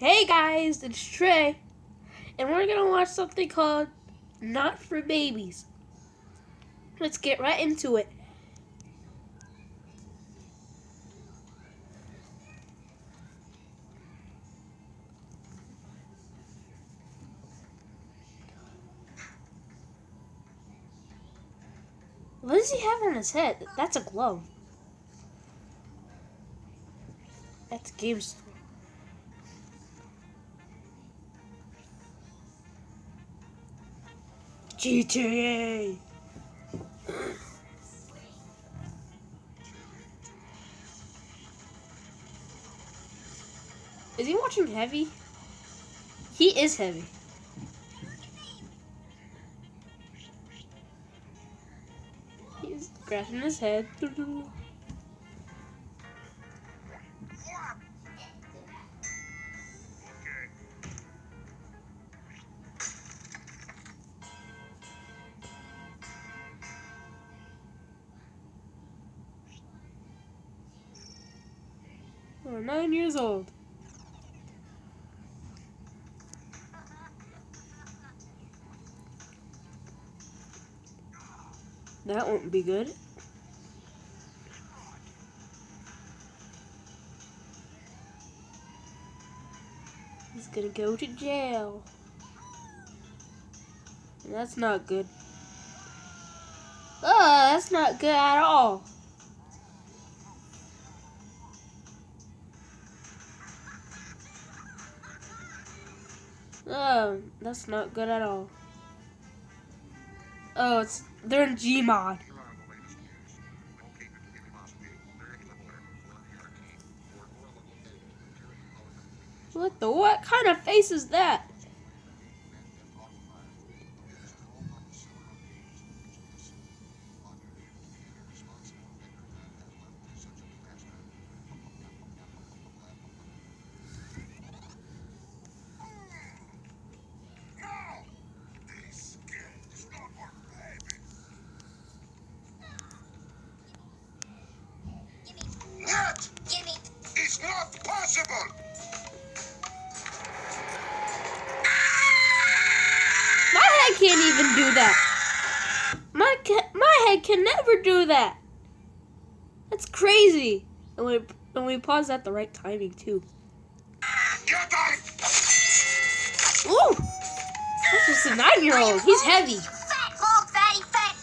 Hey guys, it's Trey, and we're gonna watch something called Not for Babies. Let's get right into it. What does he have on his head? That's a glove. That's games. GTA. Is he watching Heavy? He is Heavy. He's scratching his head. We're 9 years old. That won't be good. He's gonna go to jail. And that's not good. Oh, that's not good at all. Oh, that's not good at all. Oh, they're in Gmod. What kind of face is that? It's not possible! My head can't even do that. My head can never do that. That's crazy. And we pause at the right timing too. Get out! Ooh! That's just a 9-year-old. He's heavy. Fat, bald, fatty, fat.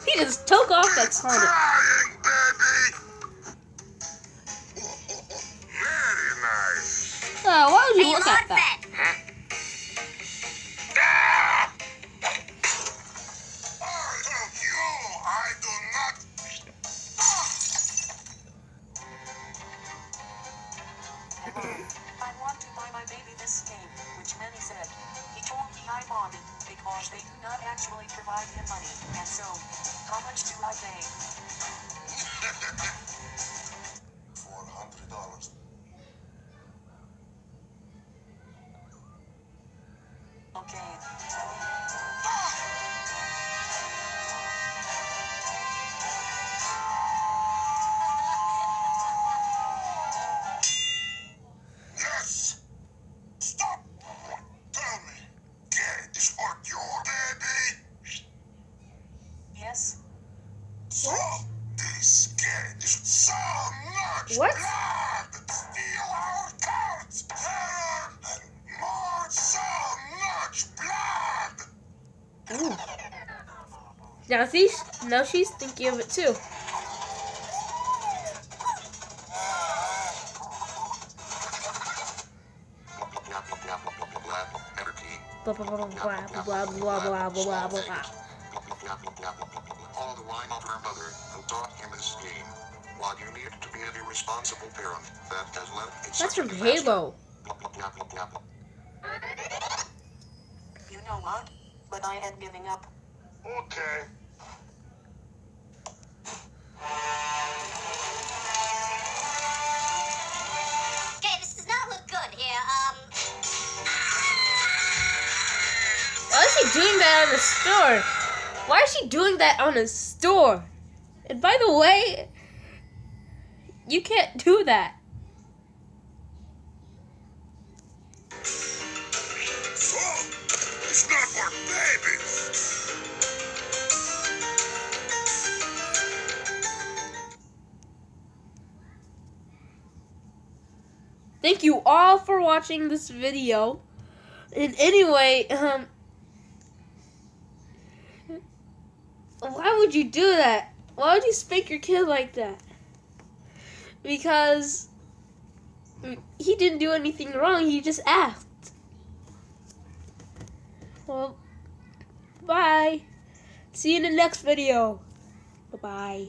He just took off that Sonic. Crying, baby! Very nice. Why would you Hey, look Lord at that? Fat. I love you! I do not... I want to buy my baby this game, which Manny said. He told me I bought it, because they do not actually provide him money, and so, how much do I pay? $400. Okay. Yes! Stop! Tell me, Gary, is what your baby? Yes? So, this Gary is so much What? blood! Steal our cards! Terror! And more, so much blood! Ooh. Now she's thinking of it too. Blah blah blah blah blah blah blah blah blah blah. All the line of her mother, who taught him this game. While you need to be an irresponsible parent that has left in That's such a from disaster. Halo. You know what? But I am giving up. Okay. Okay, this does not look good here. Why is she doing that on the store? Why is she doing that on a store? And by the way, you can't do that. So, it's not for babies. Thank you all for watching this video. And anyway, why would you do that? Why would you spank your kid like that? Because he didn't do anything wrong, he just asked. Well, bye. See you in the next video. Bye-bye.